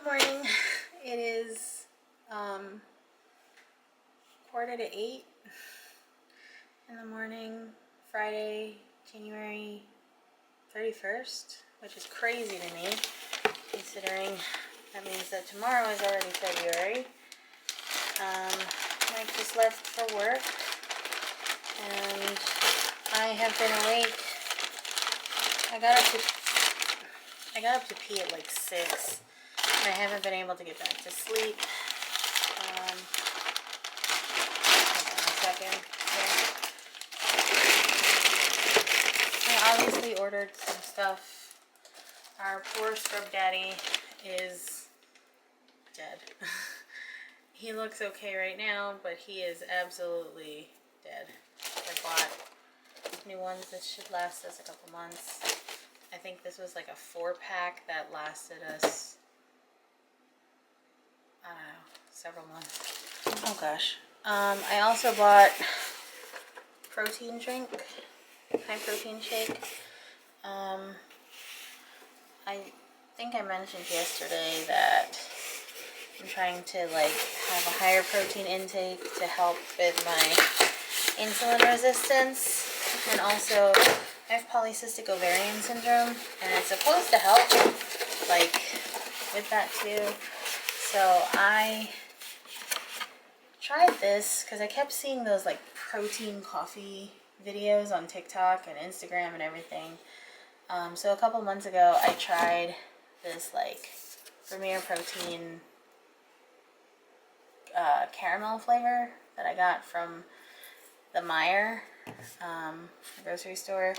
Good morning. It is 7:45 in the morning, Friday, January 31st, which is crazy to me, considering that means that tomorrow is already February. Mike just left for work, and I have been awake. I got up to pee at like 6, and I haven't been able to get back to sleep. Hold on a second. I obviously ordered some stuff. Our poor scrub daddy is dead. He looks okay right now, but he is absolutely dead. I bought new ones. This should last us a couple months. I think this was like a 4-pack that lasted us, I don't know, several months. Oh gosh. I also bought protein drink, high protein shake. I think I mentioned yesterday that I'm trying to like have a higher protein intake to help with my insulin resistance, and also I have polycystic ovarian syndrome, and it's supposed to help like with that too. So I tried this because I kept seeing those like protein coffee videos on TikTok and Instagram and everything. So a couple months ago I tried this like Premier Protein caramel flavor that I got from the Meyer grocery store,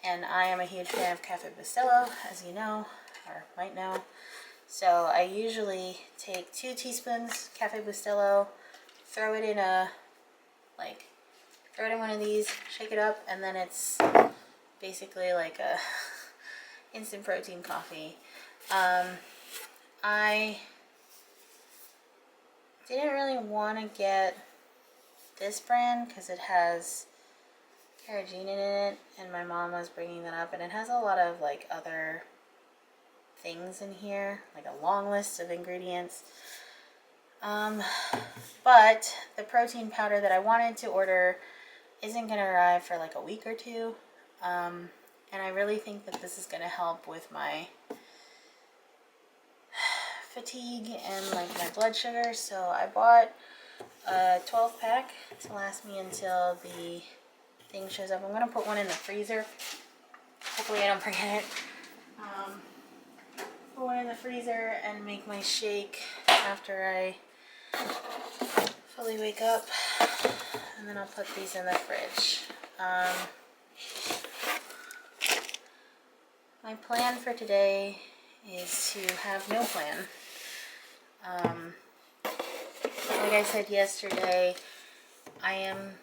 and I am a huge fan of Cafe Bustelo, as you know or might know. So I usually take 2 teaspoons Cafe Bustelo, throw it in one of these, shake it up, and then it's basically like a instant protein coffee. I didn't really want to get this brand because it has carrageenan in it, and my mom was bringing that up, and it has a lot of like other things in here, like a long list of ingredients. But the protein powder that I wanted to order isn't going to arrive for like a week or 2. And I really think that this is going to help with my fatigue and like my blood sugar. So I bought a 12-pack to last me until the thing shows up. I'm going to put one in the freezer. Hopefully I don't forget it. Put one in the freezer and make my shake after I fully wake up. And then I'll put these in the fridge. My plan for today is to have no plan. Like I said yesterday, I am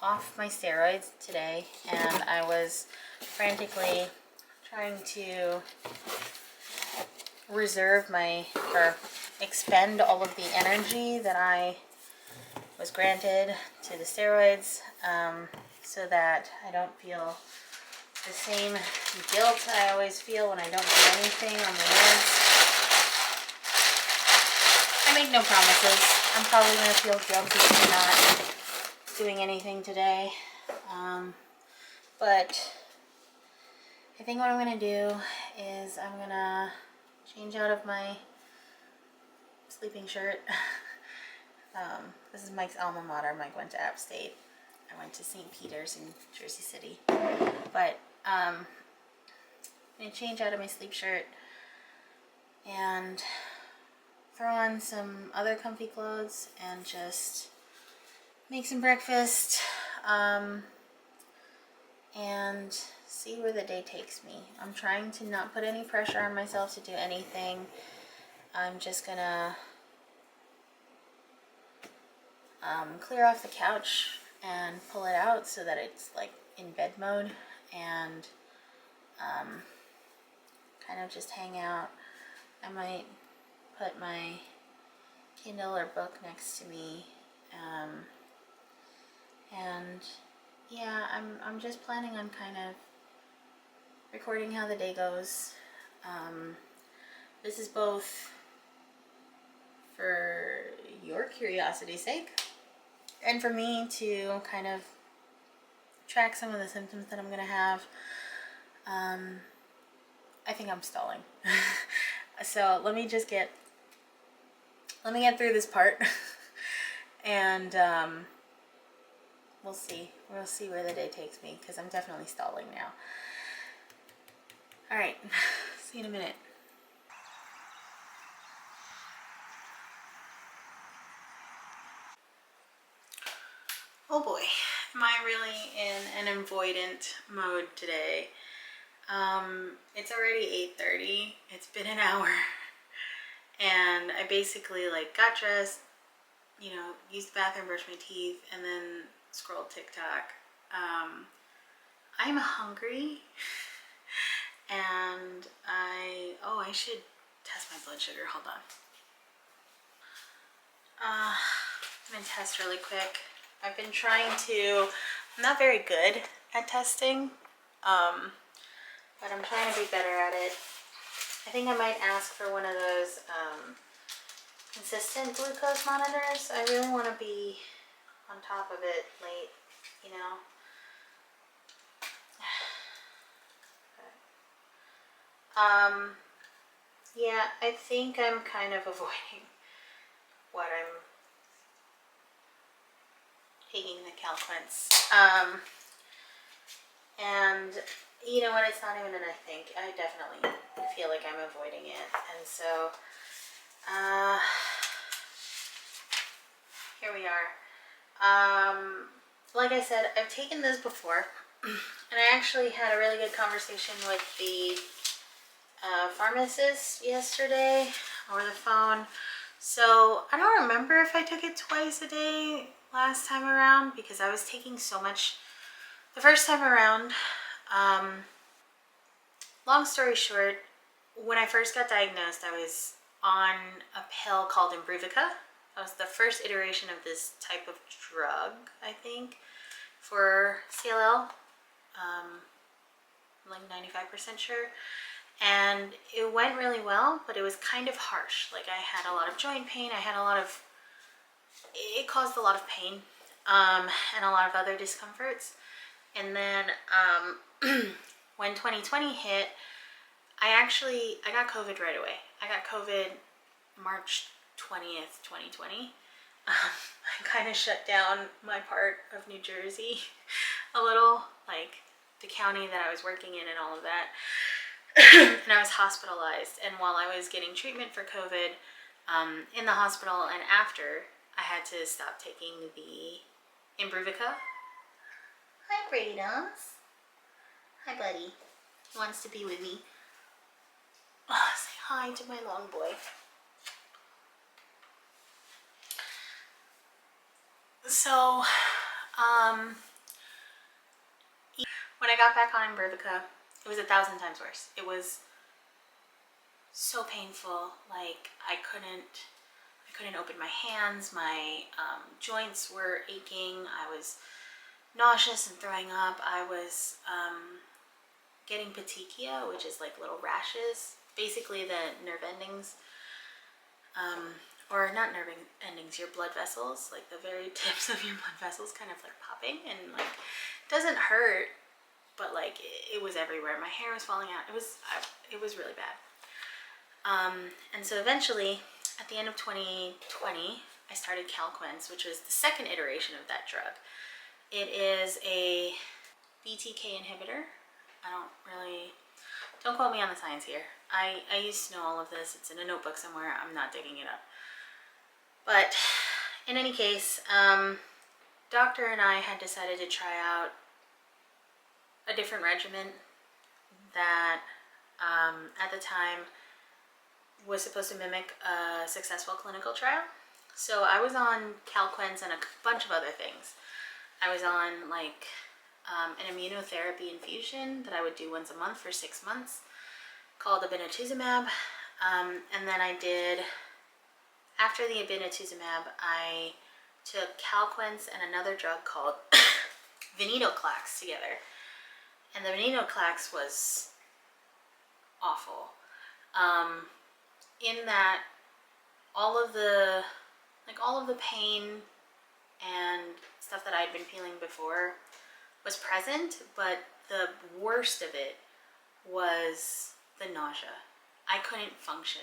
off my steroids today, and I was frantically trying to expend all of the energy that I was granted to the steroids, so that I don't feel the same guilt I always feel when I don't do anything on the meds. I make no promises. I'm probably going to feel guilty for not doing anything today. But I think what I'm going to do is I'm going to change out of my sleeping shirt. This is Mike's alma mater. Mike went to App State. I went to St. Peter's in Jersey City. But I'm going to change out of my sleep shirt and throw on some other comfy clothes and just make some breakfast and see where the day takes me. I'm trying to not put any pressure on myself to do anything. I'm just going to clear off the couch and pull it out so that it's like in bed mode, and kind of just hang out. I might put my Kindle or book next to me, and yeah, I'm just planning on kind of recording how the day goes. this is both for your curiosity's sake and for me to kind of track some of the symptoms that I'm gonna have. I think I'm stalling. So let me get through this part and we'll see where the day takes me, because I'm definitely stalling now. All right, see you in a minute. Oh boy, am I really in an avoidant mode today. It's already 8:30. It's been an hour, and I basically like got dressed, you know, used the bathroom, brushed my teeth, and then scrolled TikTok. I'm hungry, and I should test my blood sugar. Hold on. I'm gonna test really quick. I've been trying to. I'm not very good at testing, but I'm trying to be better at it. I think I might ask for one of those consistent glucose monitors. I really want to be on top of it late, you know. Yeah, I think I'm kind of avoiding what I'm taking the calquence. And you know what, it's not even an I think. I definitely feel like I'm avoiding it. And so, here we are. Like I said, I've taken this before. And I actually had a really good conversation with the pharmacist yesterday over the phone. So I don't remember if I took it twice a day last time around, because I was taking so much the first time around. Long story short, when I first got diagnosed, I was on a pill called Imbruvica. That was the first iteration of this type of drug, I think, for CLL. Like 95% sure. And it went really well, but it was kind of harsh. Like, I had a lot of joint pain. It caused a lot of pain, and a lot of other discomforts. And then when 2020 hit, I got COVID right away. I got COVID March 20th, 2020. I kind of shut down my part of New Jersey a little, like the county that I was working in and all of that. And I was hospitalized. And while I was getting treatment for COVID in the hospital and after, I had to stop taking the Imbruvica. Hi, Brados. Hi, buddy. He wants to be with me. Oh, say hi to my long boy. So, when I got back on Imbruvica, it was 1,000 times worse. It was so painful. Like, I couldn't open my hands. My joints were aching. I was nauseous and throwing up. I was getting petechia, which is like little rashes, basically the nerve endings, or not nerve endings, your blood vessels, like the very tips of your blood vessels kind of like popping, and like doesn't hurt, but like it was everywhere. My hair was falling out. It was really bad. And so eventually, at the end of 2020, I started calquence, which was the second iteration of that drug. It is a BTK inhibitor. Don't quote me on the science here. I used to know all of this. It's in a notebook somewhere. I'm not digging it up. But in any case, doctor and I had decided to try out a different regimen that at the time was supposed to mimic a successful clinical trial. So I was on calquence and a bunch of other things. I was on like an immunotherapy infusion that I would do once a month for 6 months called obinutuzumab. And then after the obinutuzumab, I took calquence and another drug called venetoclax together. And the venetoclax was awful. in that all of the pain and stuff that I'd been feeling before was present, but the worst of it was the nausea. I couldn't function.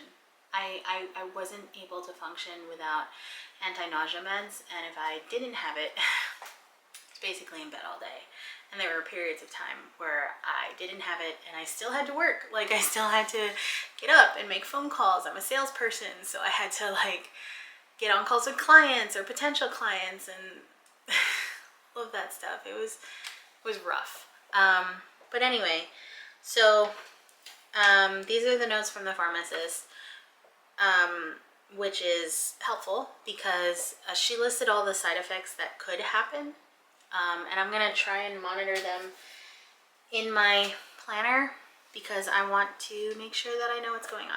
I wasn't able to function without anti-nausea meds, and if I didn't have it, it's basically in bed all day. And there were periods of time where I didn't have it and I still had to work. Like, I still had to get up and make phone calls. I'm a salesperson, so I had to like get on calls with clients or potential clients and all of that stuff. It was rough. But anyway, so these are the notes from the pharmacist, which is helpful because she listed all the side effects that could happen. And I'm going to try and monitor them in my planner because I want to make sure that I know what's going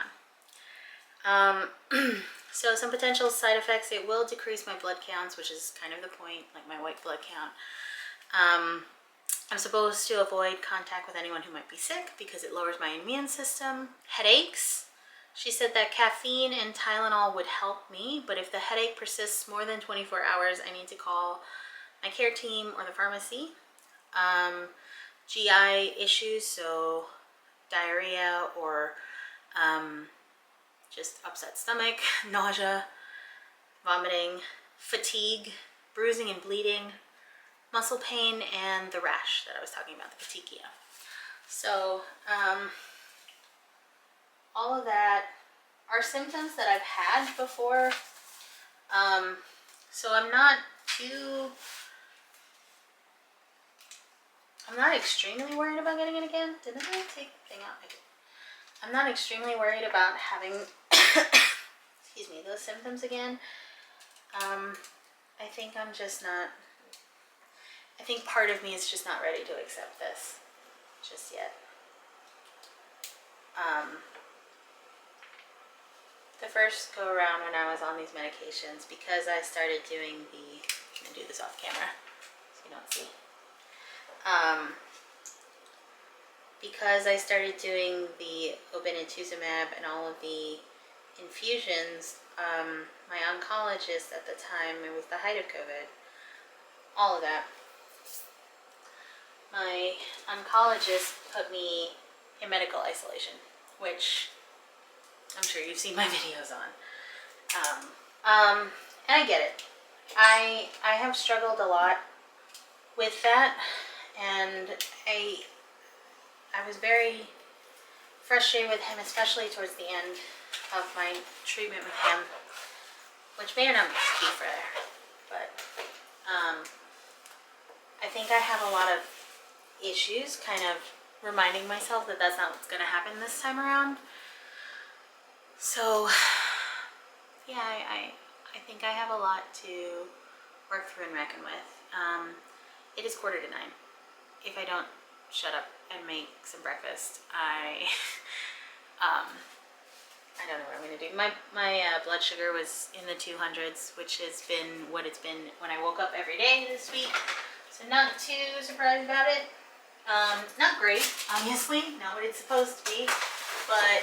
on. So some potential side effects: it will decrease my blood counts, which is kind of the point, like my white blood count. I'm supposed to avoid contact with anyone who might be sick because it lowers my immune system. Headaches. She said that caffeine and Tylenol would help me, but if the headache persists more than 24 hours, I need to call my care team or the pharmacy. GI issues, so diarrhea or just upset stomach, nausea, vomiting, fatigue, bruising and bleeding, muscle pain, and the rash that I was talking about, the petechia. So all of that are symptoms that I've had before. So I'm not extremely worried about getting it again. Didn't I take the thing out? I did. I'm not extremely worried about having excuse me, those symptoms again. I think I'm just not, I think part of me is just not ready to accept this just yet. The first go around when I was on these medications, because I started doing the, I'm going to do this off camera so you don't see. Because I started doing the obinutuzumab and all of the infusions, my oncologist at the time, it was the height of COVID, all of that, my oncologist put me in medical isolation, which I'm sure you've seen my videos on. And I get it. I have struggled a lot with that, and I was very frustrated with him, especially towards the end of my treatment with him, which may or not be fair, but I think I have a lot of issues kind of reminding myself that that's not what's going to happen this time around. So yeah, I think I have a lot to work through and reckon with. It is 8:45. If I don't shut up and make some breakfast, I don't know what I'm going to do. My blood sugar was in the 200s, which has been what it's been when I woke up every day this week. So not too surprised about it. Not great, obviously, not what it's supposed to be, but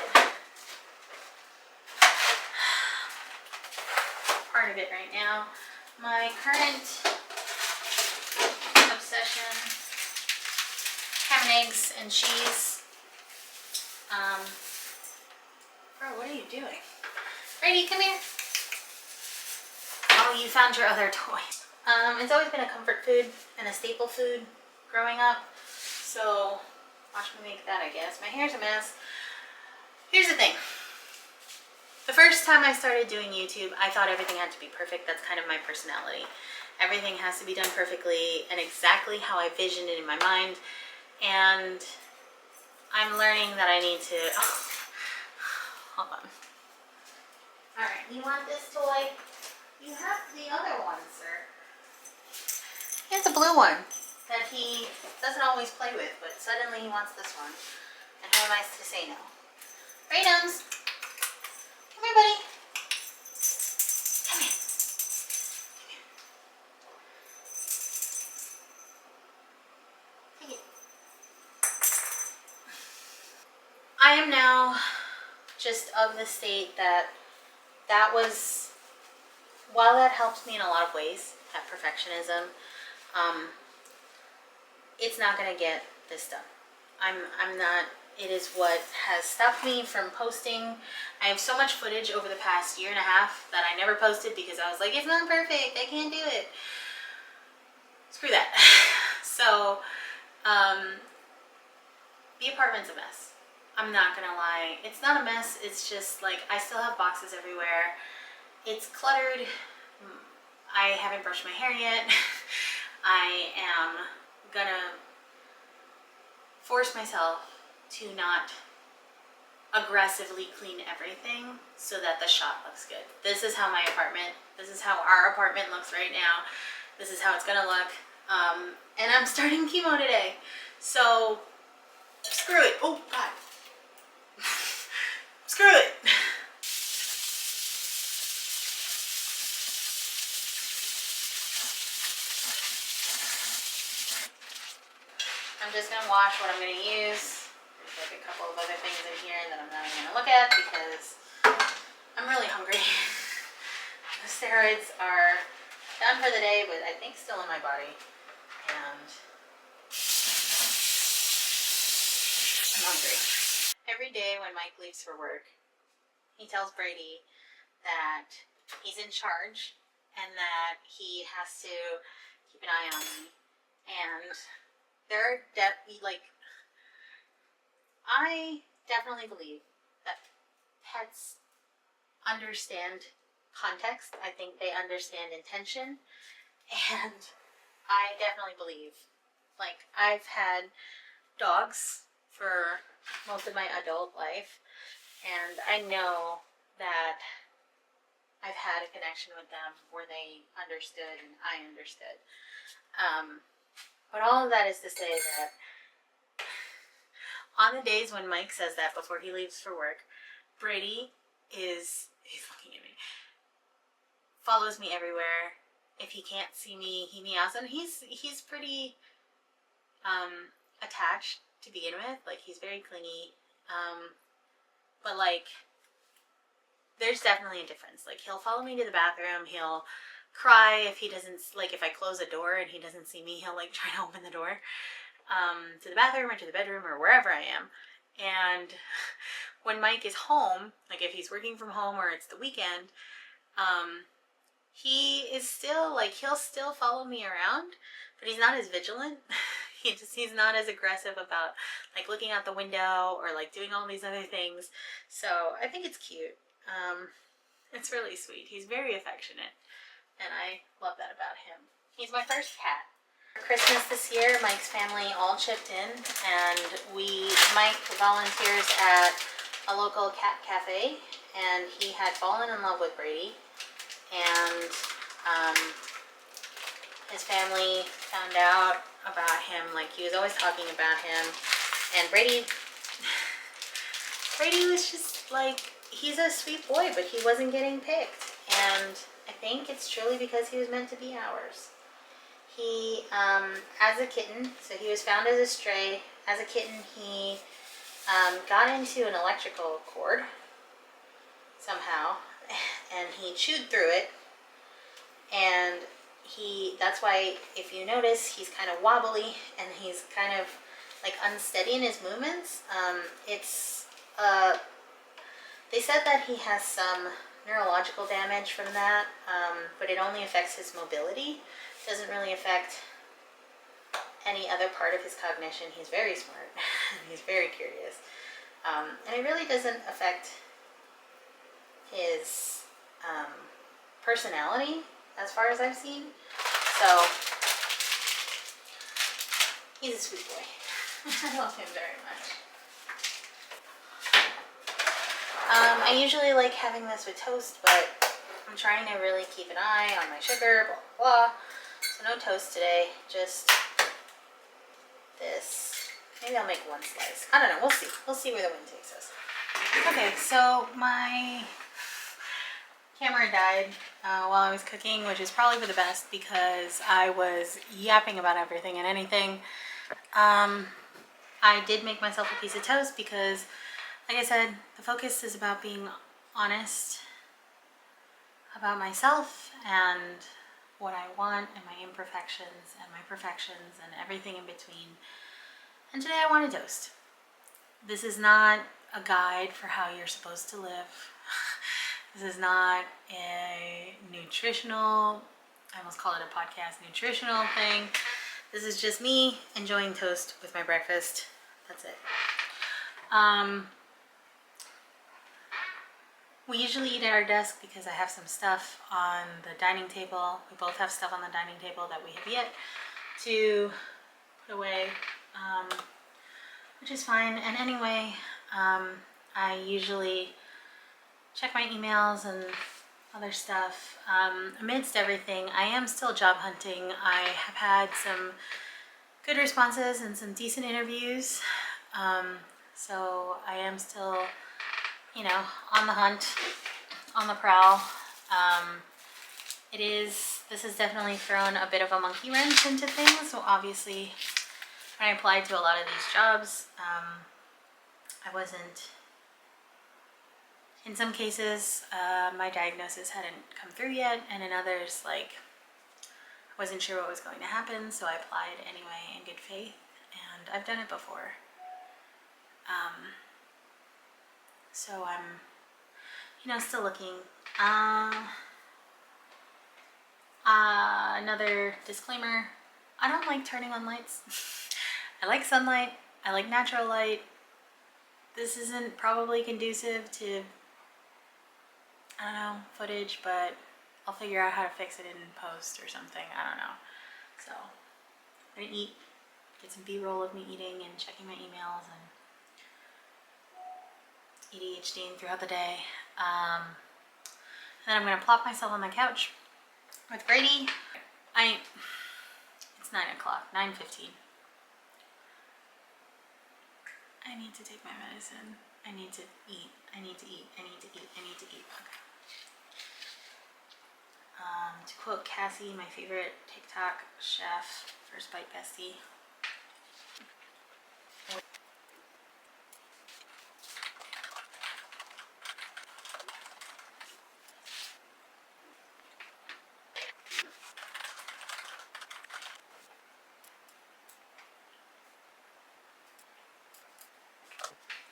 part of it right now. My current obsession: ham and eggs and cheese. Bro, what are you doing? Brady, come here. Oh, you found your other toy. It's always been a comfort food and a staple food growing up, so watch me make that, I guess. My hair's a mess. Here's the thing. The first time I started doing YouTube, I thought everything had to be perfect. That's kind of my personality. Everything has to be done perfectly and exactly how I visioned it in my mind. And I'm learning that I need to... Oh, hold on. Alright, you want this toy? You have the other one, sir. He has a blue one that he doesn't always play with, but suddenly he wants this one. And who am I to say no? Radums! Come here, buddy. Come here. Come here. Take it. I am now just of the state that that was, while that helps me in a lot of ways, that perfectionism, it's not gonna get this done. I'm not, it is what has stopped me from posting. I have so much footage over the past year and a half that I never posted because I was like, it's not perfect, I can't do it. Screw that. So, the apartment's a mess. I'm not gonna lie. It's not a mess, it's just like, I still have boxes everywhere. It's cluttered. I haven't brushed my hair yet. I am gonna force myself to not aggressively clean everything so that the shot looks good. This is how my apartment, this is how our apartment looks right now. This is how it's gonna look. And I'm starting chemo today. So, screw it. Oh, God. Screw it. I'm just gonna wash what I'm gonna use. There's like a couple of other things in here that I'm not even gonna look at because I'm really hungry. The steroids are done for the day, but I think still in my body. And I'm hungry. Every day when Mike leaves for work, he tells Brady that he's in charge and that he has to keep an eye on me. And there are I definitely believe that pets understand context. I think they understand intention. And I definitely believe, like, I've had dogs for most of my adult life, and I know that I've had a connection with them where they understood and I understood. But all of that is to say that on the days when Mike says that before he leaves for work, Brady he's looking at me, follows me everywhere. If he can't see me, he meows, and he's pretty attached to begin with. Like, he's very clingy, but like, there's definitely a difference. Like, he'll follow me to the bathroom, he'll cry if he doesn't, like, if I close a door and he doesn't see me, he'll like try to open the door to the bathroom or to the bedroom or wherever I am. And when Mike is home, like if he's working from home or it's the weekend, he is still like, he'll still follow me around, but he's not as vigilant. He's not as aggressive about like looking out the window or like doing all these other things. So I think it's cute. It's really sweet. He's very affectionate, and I love that about him. He's my first cat. For Christmas this year, Mike's family all chipped in, and Mike volunteers at a local cat cafe, and he had fallen in love with Brady, and his family found out about him. Like, he was always talking about him, and Brady was just like, he's a sweet boy, but he wasn't getting picked, and I think it's truly because he was meant to be ours. He, as a kitten, so he was found as a stray. As a kitten, he got into an electrical cord somehow, and he chewed through it, and that's why, if you notice, he's kind of wobbly, and he's kind of like unsteady in his movements. They said that he has some neurological damage from that, but it only affects his mobility. It doesn't really affect any other part of his cognition. He's very smart. He's very curious. And it really doesn't affect his personality, as far as I've seen. So, he's a sweet boy. I love him very much. I usually like having this with toast, but I'm trying to really keep an eye on my sugar, blah, blah, blah. So no toast today, just this. Maybe I'll make one slice. I don't know, we'll see. We'll see where the wind takes us. Okay, so my camera died while I was cooking, which is probably for the best because I was yapping about everything and anything. I did make myself a piece of toast because like I said, the focus is about being honest about myself and what I want and my imperfections and my perfections and everything in between. And today I want to toast. This is not a guide for how you're supposed to live. This is not a nutritional, I almost call it a podcast, nutritional thing. This is just me enjoying toast with my breakfast. That's it. We usually eat at our desk because I have some stuff on the dining table. We both have stuff on the dining table that we have yet to put away, which is fine. And anyway, I usually check my emails and other stuff. Amidst everything, I am still job hunting. I have had some good responses and some decent interviews. So I am still, you know, on the hunt, on the prowl. This has definitely thrown a bit of a monkey wrench into things. So obviously, when I applied to a lot of these jobs, I wasn't, in some cases, my diagnosis hadn't come through yet, and in others, like, I wasn't sure what was going to happen, so I applied anyway in good faith, and I've done it before. So I'm, you know, still looking. Another disclaimer, I don't like turning on lights. I like sunlight, I like natural light. This isn't probably conducive to, I don't know, footage, but I'll figure out how to fix it in post or something, I don't know. So, I'm gonna eat, get some B-roll of me eating and checking my emails and ADHDing throughout the day. Then I'm gonna plop myself on the couch with Brady. It's 9 o'clock, 9:15. I need to take my medicine. I need to eat. I need to eat. I need to eat. I need to eat. Okay. To quote Cassie, my favorite TikTok chef, first bite bestie.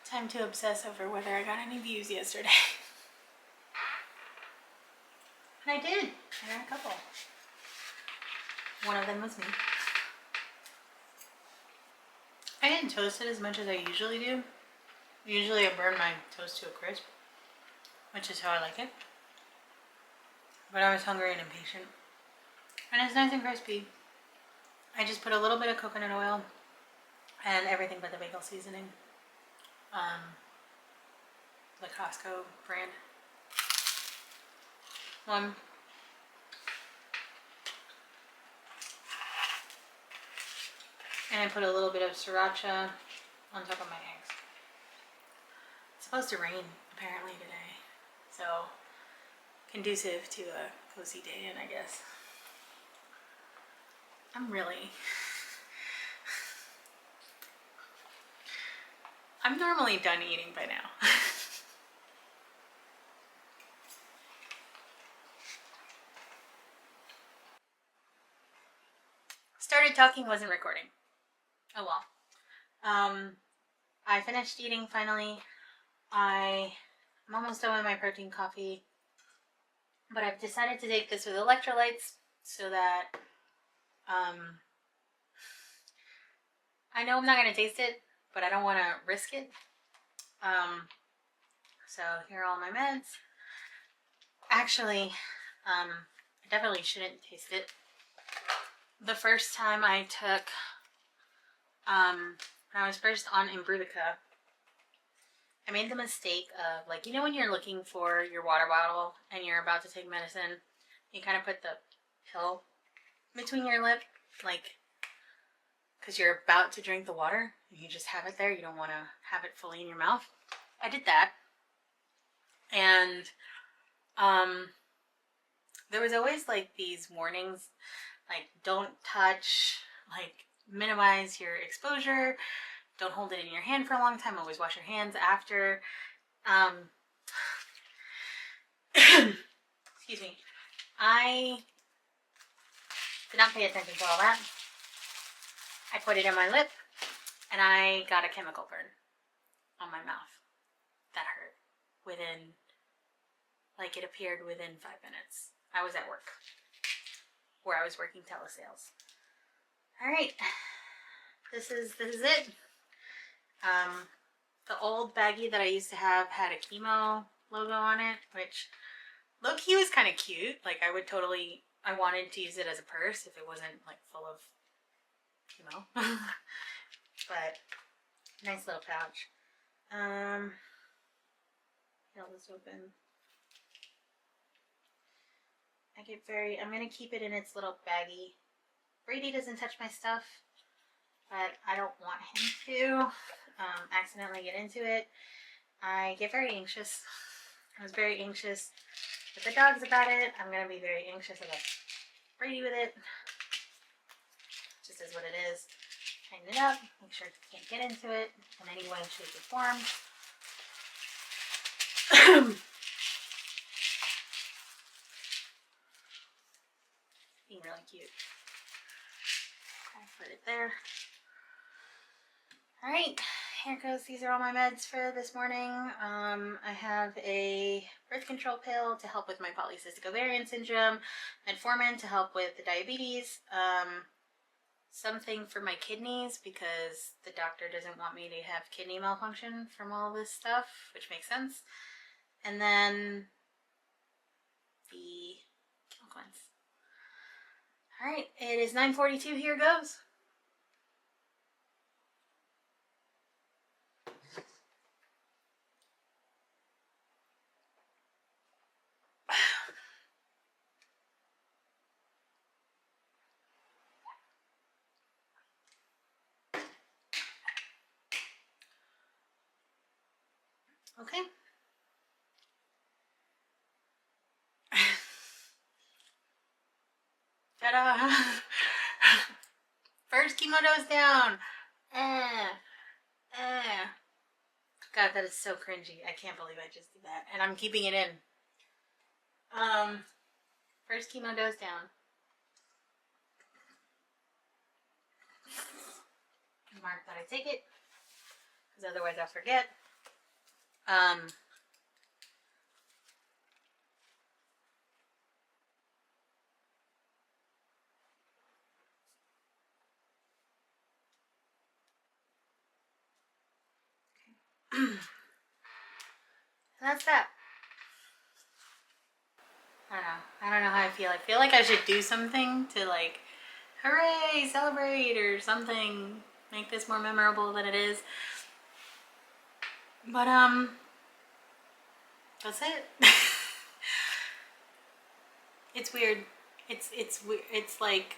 Time to obsess over whether I got any views yesterday. And I did. I got a couple. One of them was me. I didn't toast it as much as I usually do. Usually I burn my toast to a crisp, which is how I like it. But I was hungry and impatient. And it's nice and crispy. I just put a little bit of coconut oil and everything but the bagel seasoning. The Costco brand one. And I put a little bit of sriracha on top of my eggs. It's supposed to rain apparently today, so conducive to a cozy day in, I guess. I'm normally done eating by now. Started talking, wasn't recording. Oh well. I finished eating finally. I'm almost done with my protein coffee, but I've decided to take this with electrolytes so that I know I'm not going to taste it, but I don't want to risk it. So here are all my meds. Actually, I definitely shouldn't taste it. The first time I took, when I was first on Imbruvica, I made the mistake of, like, you know when you're looking for your water bottle and you're about to take medicine, you kind of put the pill between your lip, like, because you're about to drink the water, and you just have it there, you don't want to have it fully in your mouth. I did that, and there was always, like, these warnings, like, don't touch, like, minimize your exposure, don't hold it in your hand for a long time. Always wash your hands after. Excuse me. I did not pay attention to all that. I put it in my lip and I got a chemical burn on my mouth. That hurt. Within, like, it appeared within 5 minutes. I was at work, where I was working telesales. Alright. This is it. The old baggie that I used to have had a chemo logo on it, which low-key was kind of cute. Like, I wanted to use it as a purse if it wasn't, like, full of chemo. But, nice little pouch. Hold this open. I'm gonna keep it in its little baggie. Brady doesn't touch my stuff, but I don't want him to accidentally get into it. I get very anxious. I was very anxious with the dogs about it. I'm gonna be very anxious about Brady with it. Just is what it is. Tighten it up, make sure it can't get into it in any way, shape, or form. Being really cute. I put it there. Alright, here goes. These are all my meds for this morning. I have a birth control pill to help with my polycystic ovarian syndrome, metformin to help with the diabetes, something for my kidneys because the doctor doesn't want me to have kidney malfunction from all this stuff, which makes sense. And then the calquence. Alright, it is 9:42, here goes. Okay. Ta-da! First chemo dose down. God, that is so cringy. I can't believe I just did that. And I'm keeping it in. First chemo dose down. Mark that I take it, because otherwise I'll forget. That's that. I don't know how I feel. I feel like I should do something to, like, hooray, celebrate, or something, make this more memorable than it is. But, that's it. It's weird. It's weird. It's like,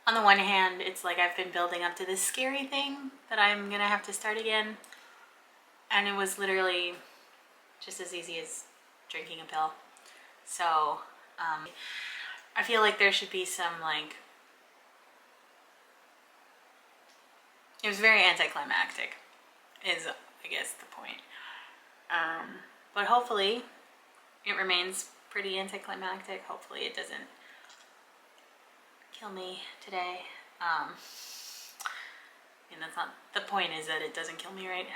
on the one hand, it's like I've been building up to this scary thing that I'm gonna have to start again. And it was literally just as easy as drinking a pill. So, I feel like there should be some, like, it was very anticlimactic, is, I guess, the point. But hopefully it remains pretty anticlimactic. Hopefully it doesn't kill me today. And that's not, the point is that it doesn't kill me, right?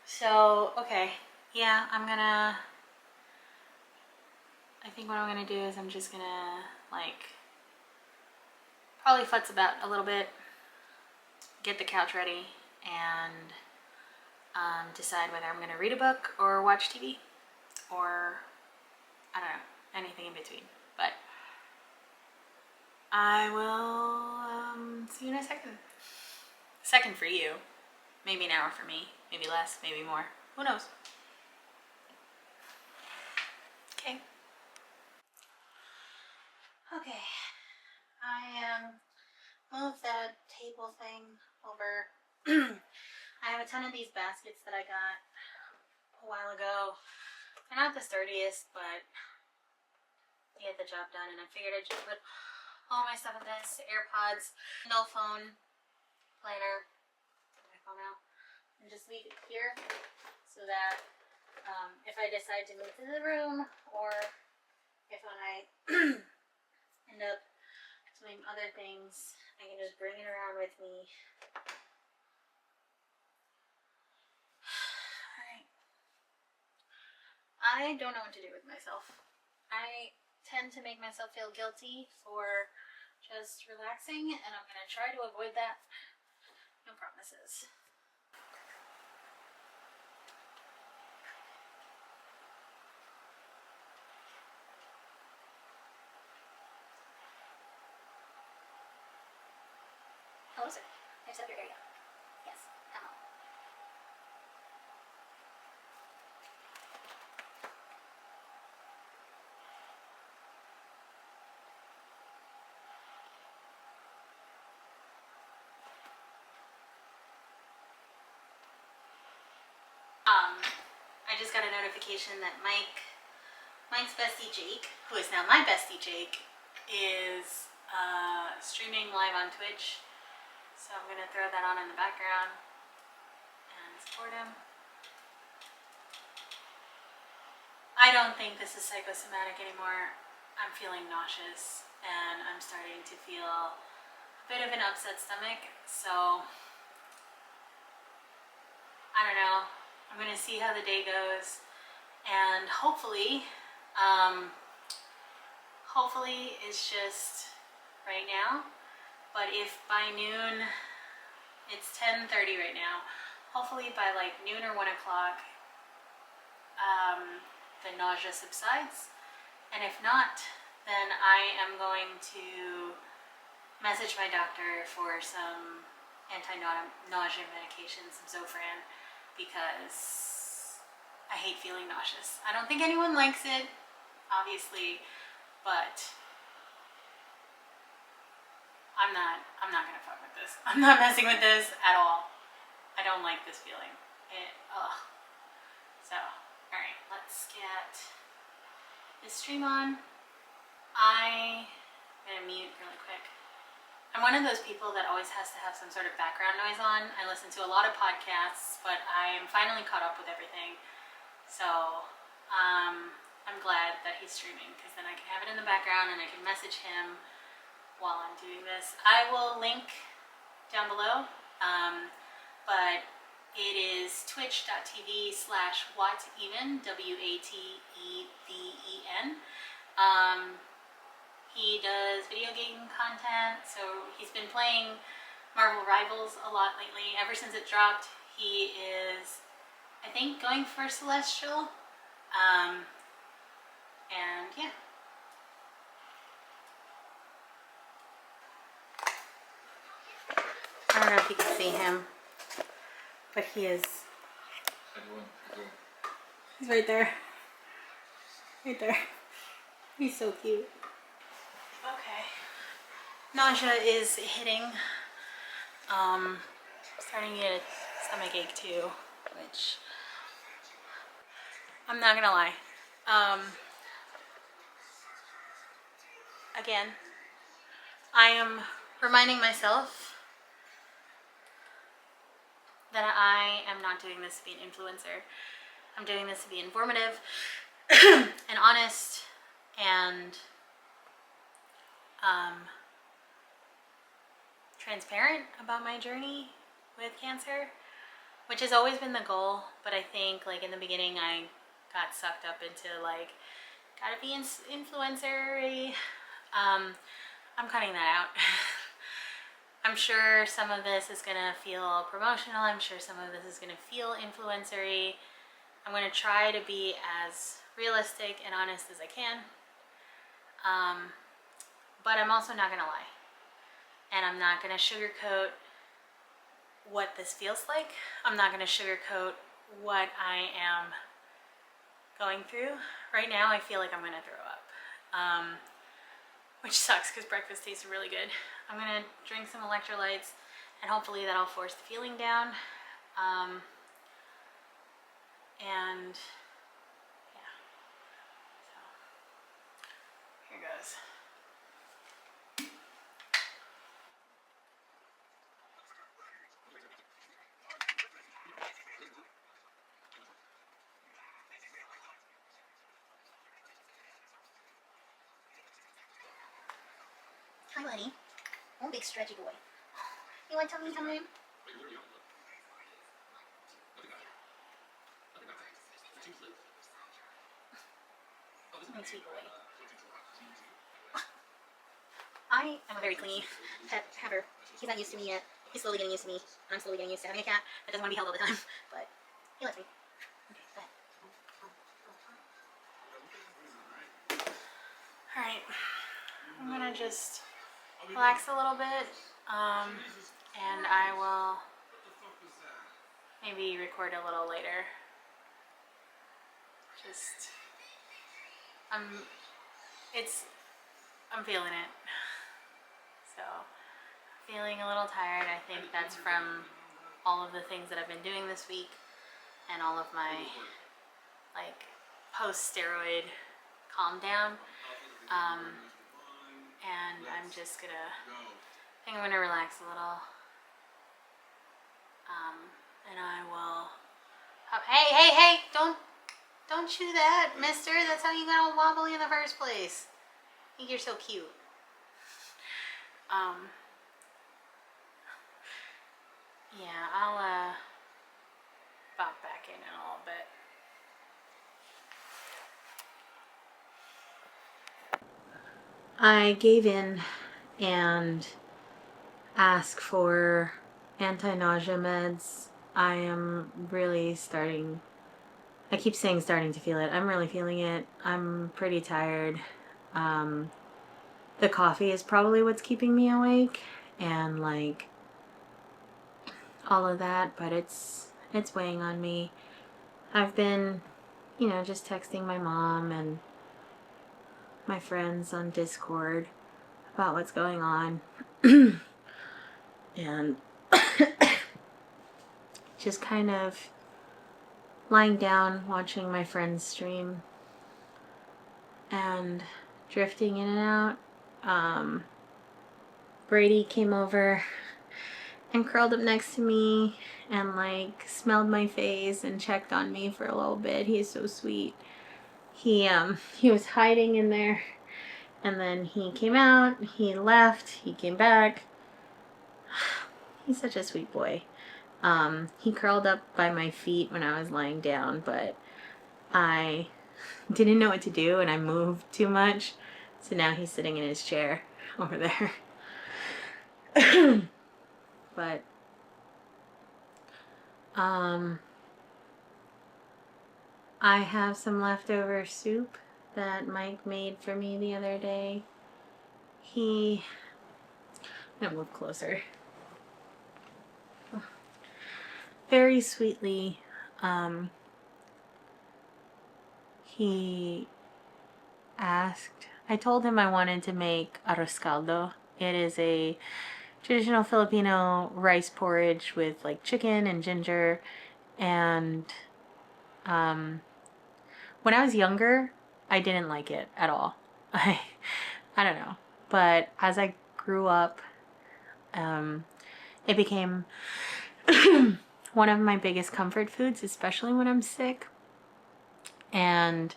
So, okay. Yeah, I think what I'm gonna do is I'm just gonna, like, probably futz about a little bit, get the couch ready, and decide whether I'm gonna read a book or watch TV, or, I don't know, anything in between. But I will see you in a second. Second for you. Maybe an hour for me. Maybe less, maybe more. Who knows? Okay. Okay. I moved that table thing over. I have a ton of these baskets that I got a while ago. They're not the sturdiest, but they get the job done, and I figured I'd just put all my stuff in this, AirPods, no phone, planner, get my phone out, and just leave it here so that if I decide to move to the room or if I end up doing other things, I can just bring it around with me. Alright. I don't know what to do with myself. I tend to make myself feel guilty for just relaxing, and I'm going to try to avoid that. No promises. Hello, sir. I just have your area. Yes, come on. I just got a notification that Mike's bestie Jake, who is now my bestie Jake, is streaming live on Twitch. So I'm gonna throw that on in the background and support him. I don't think this is psychosomatic anymore. I'm feeling nauseous and I'm starting to feel a bit of an upset stomach. So I don't know. I'm gonna see how the day goes, and hopefully it's just right now. But if by noon, it's 10:30 right now, hopefully by like noon or 1 o'clock, the nausea subsides. And if not, then I am going to message my doctor for some anti-nausea medication, some Zofran, because I hate feeling nauseous. I don't think anyone likes it, obviously, but I'm not gonna fuck with this. I'm not messing with this at all. I don't like this feeling. So, alright, let's get this stream on. I'm gonna mute really quick. I'm one of those people that always has to have some sort of background noise on. I listen to a lot of podcasts, but I'm finally caught up with everything. So I'm glad that he's streaming, because then I can have it in the background and I can message him while I'm doing this. I will link down below, but it is twitch.tv/wateven, WATEVEN. He does video game content, so he's been playing Marvel Rivals a lot lately. Ever since it dropped, he is, I think, going for Celestial. And yeah. I don't know if you can see him, but he is. He's right there. Right there. He's so cute. Okay. Nausea is hitting. Starting to get a stomach ache too, which I'm not gonna lie. Again, I am reminding myself that I am not doing this to be an influencer. I'm doing this to be informative and honest and transparent about my journey with cancer, which has always been the goal. But I think, like, in the beginning I got sucked up into like, gotta be influencer-y. I'm cutting that out. I'm sure some of this is gonna feel promotional. I'm sure some of this is gonna feel influencer-y. I'm gonna try to be as realistic and honest as I can. But I'm also not gonna lie. And I'm not gonna sugarcoat what this feels like. I'm not gonna sugarcoat what I am going through. Right now I feel like I'm gonna throw up. Which sucks because breakfast tasted really good. I'm gonna drink some electrolytes and hopefully that'll force the feeling down. And yeah, so here goes. Hi, buddy. Oh, big stretchy boy. You want tummy time? My sweet boy. I am a very clingy pet haver. He's not used to me yet. He's slowly getting used to me. I'm slowly getting used to having a cat that doesn't want to be held all the time. But he lets me. Okay, go ahead. Alright. I'm gonna just relax a little bit. And I will maybe record a little later. Just I'm feeling it. So, feeling a little tired. I think that's from all of the things that I've been doing this week and all of my like post-steroid calm down. And I'm just gonna, I think I'm gonna relax a little. And I will, hey, don't chew that, mister. That's how you got all wobbly in the first place. I think you're so cute. Yeah, I'll pop back in a little bit. I gave in and asked for anti-nausea meds. I am really starting, I keep saying starting to feel it. I'm really feeling it. I'm pretty tired. The coffee is probably what's keeping me awake and like all of that, but it's weighing on me. I've been, you know, just texting my mom and my friends on Discord about what's going on. And just kind of lying down, watching my friends stream and drifting in and out. Brady came over and curled up next to me and like smelled my face and checked on me for a little bit. He's so sweet. He was hiding in there and then he came out, he left, he came back. He's such a sweet boy. He curled up by my feet when I was lying down, but I didn't know what to do and I moved too much. So now he's sitting in his chair over there. But I have some leftover soup that Mike made for me the other day. I'm gonna move closer. Very sweetly, he asked, I told him I wanted to make arroz caldo. It is a traditional Filipino rice porridge with like chicken and ginger. And when I was younger, I didn't like it at all. I don't know. But as I grew up, it became one of my biggest comfort foods, especially when I'm sick. And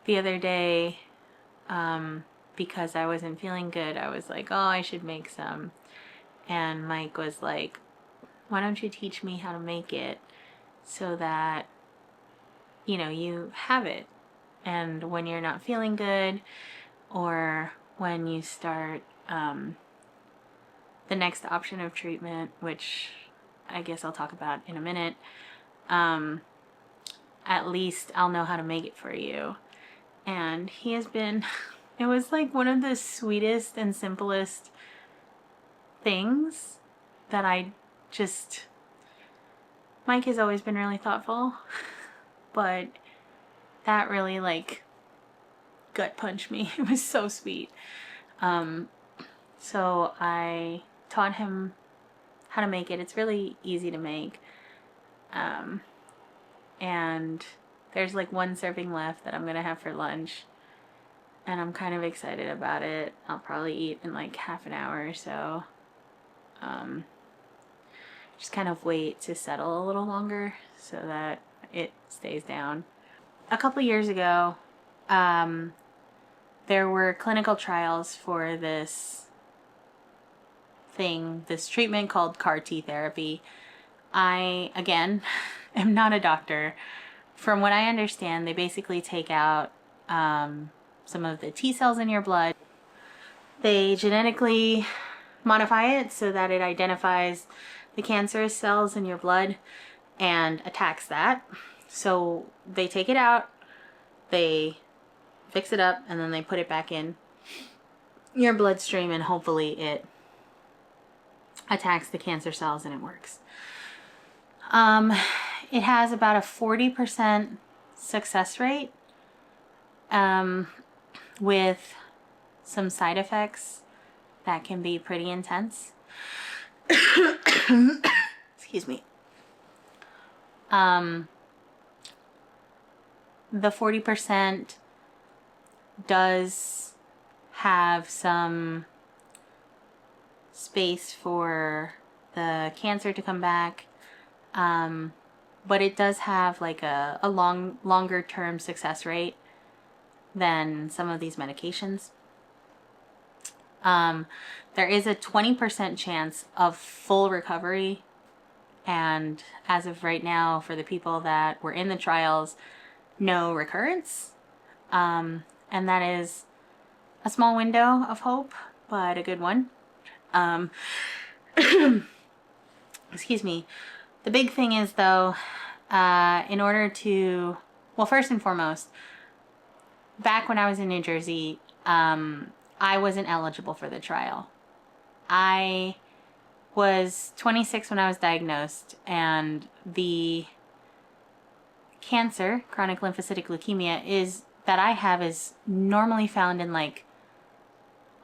the other day, because I wasn't feeling good, I was like, oh, I should make some. And Mike was like, why don't you teach me how to make it so that, you know, you have it. And when you're not feeling good or when you start the next option of treatment, which I guess I'll talk about in a minute, at least I'll know how to make it for you. And he has been, it was like one of the sweetest and simplest things that Mike has always been really thoughtful, but that really like gut punched me. It was so sweet. So I taught him how to make it. It's really easy to make. And there's like one serving left that I'm gonna have for lunch. And I'm kind of excited about it. I'll probably eat in like half an hour or so. Just kind of wait to settle a little longer so that it stays down. A couple years ago, there were clinical trials for this treatment called CAR T therapy. I, again, am not a doctor. From what I understand, they basically take out some of the T cells in your blood. They genetically modify it so that it identifies the cancerous cells in your blood and attacks that. So they take it out, they fix it up, and then they put it back in your bloodstream, and hopefully it attacks the cancer cells and it works. It has about a 40% success rate with some side effects that can be pretty intense. Excuse me. The 40% does have some space for the cancer to come back, but it does have like a longer term success rate than some of these medications. There is a 20% chance of full recovery, and as of right now, for the people that were in the trials, no recurrence. And that is a small window of hope, but a good one. Excuse me. The big thing is, though, in order to, well, first and foremost, back when I was in New Jersey, I wasn't eligible for the trial. I was 26 when I was diagnosed, and the cancer, chronic lymphocytic leukemia, that I have is normally found in, like,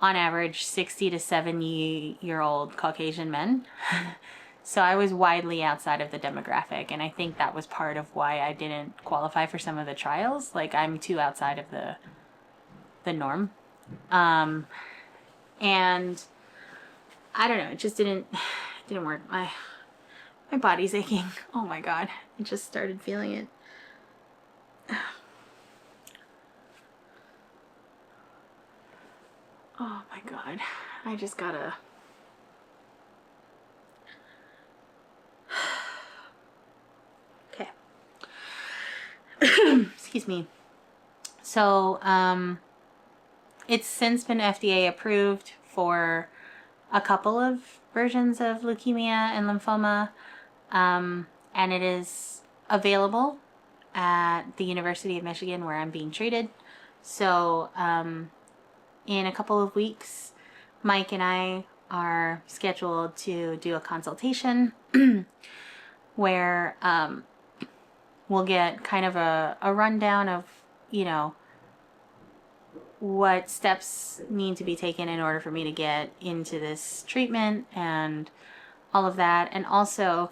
on average 60 to 70-year-old Caucasian men. So I was widely outside of the demographic, and I think that was part of why I didn't qualify for some of the trials. Like, I'm too outside of the norm. And I don't know, it just didn't work. My body's aching. Oh my God. I just started feeling it. Oh my God. I just gotta... Okay. Excuse me. So, it's since been FDA approved for a couple of versions of leukemia and lymphoma, and it is available at the University of Michigan where I'm being treated. So, in a couple of weeks, Mike and I are scheduled to do a consultation where we'll get kind of a rundown of, you know, what steps need to be taken in order for me to get into this treatment and all of that. And also,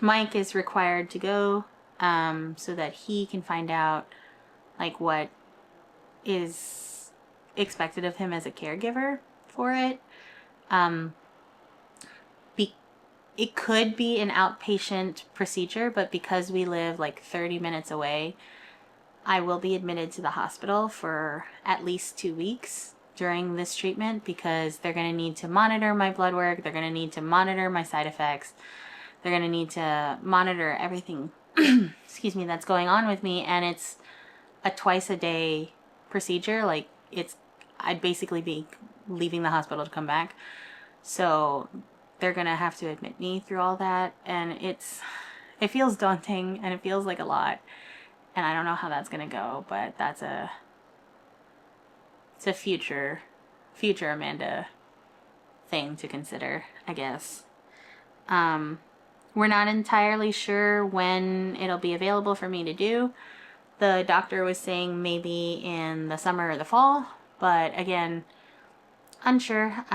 Mike is required to go so that he can find out, like, what is expected of him as a caregiver for it. It could be an outpatient procedure, but because we live like 30 minutes away, I will be admitted to the hospital for at least 2 weeks during this treatment, because they're going to need to monitor my blood work, they're going to need to monitor my side effects, they're going to need to monitor everything excuse me, that's going on with me. And it's a twice a day procedure. Like, I'd basically be leaving the hospital to come back. So they're gonna have to admit me through all that, and it feels daunting, and it feels like a lot, and I don't know how that's gonna go, but it's a future Amanda thing to consider, I guess. We're not entirely sure when it'll be available for me to do. The doctor was saying maybe in the summer or the fall, but again, unsure.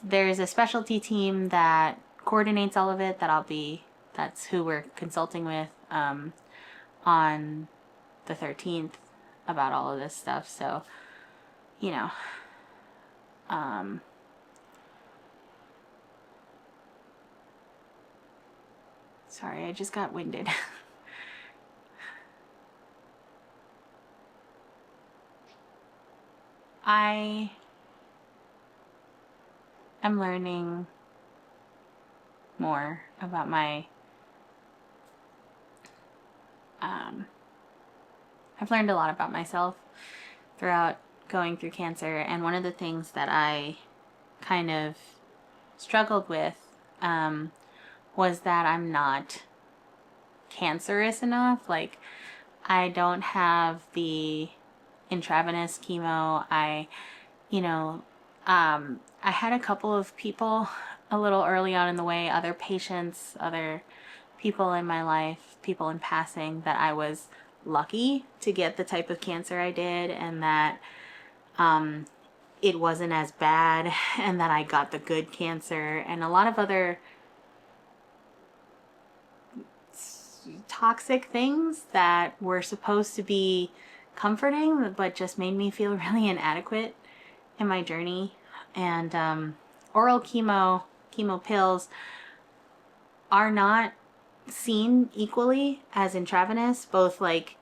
There's a specialty team that coordinates all of it that's who we're consulting with on the 13th about all of this stuff. So, you know, sorry, I just got winded. I am learning more about my, I've learned a lot about myself throughout going through cancer, and one of the things that I kind of struggled with was that I'm not cancerous enough. Like, I don't have the intravenous chemo. I had a couple of people a little early on in the way, other patients, other people in my life, people in passing, that I was lucky to get the type of cancer I did, and that it wasn't as bad, and that I got the good cancer, and a lot of other toxic things that were supposed to be comforting but just made me feel really inadequate in my journey. And oral chemo pills are not seen equally as intravenous, both like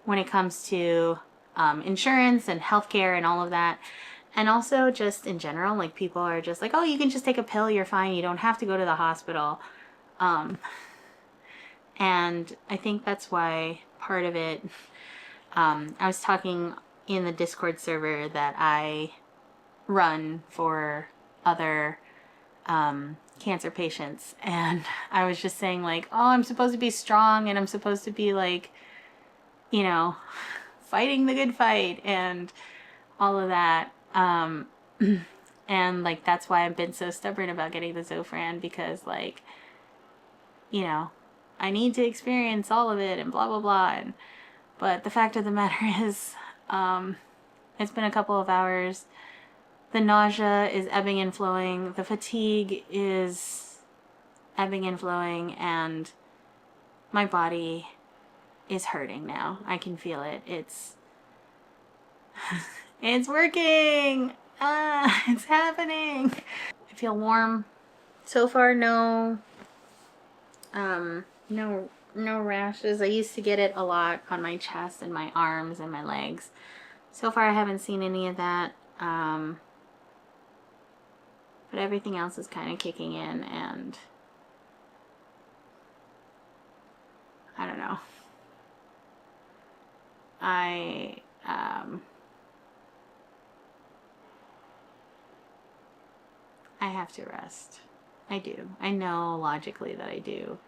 when it comes to insurance and healthcare and all of that, and also just in general. Like, people are just like, oh, you can just take a pill, you're fine, you don't have to go to the hospital. And I think that's why part of it, I was talking in the Discord server that I run for other cancer patients, and I was just saying, like, oh, I'm supposed to be strong, and I'm supposed to be like, you know, fighting the good fight and all of that. And like, that's why I've been so stubborn about getting the Zofran, because, like, you know, I need to experience all of it and blah blah blah. But the fact of the matter is, it's been a couple of hours. The nausea is ebbing and flowing. The fatigue is ebbing and flowing, and my body is hurting now. I can feel it. It's working. It's happening. I feel warm. So far, no rashes. I used to get it a lot on my chest and my arms and my legs. So far, I haven't seen any of that. But everything else is kind of kicking in, and I don't know. I have to rest. I do. I know logically that I do,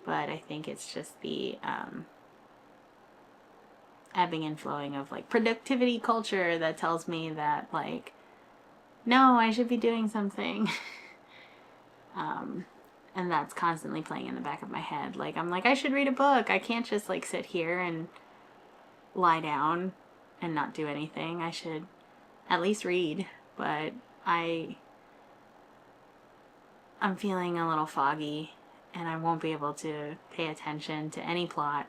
but I think it's just the ebbing and flowing of like productivity culture that tells me that, like, no, I should be doing something. And that's constantly playing in the back of my head. Like, I'm like, I should read a book. I can't just like sit here and lie down and not do anything. I should at least read. But I'm feeling a little foggy, and I won't be able to pay attention to any plot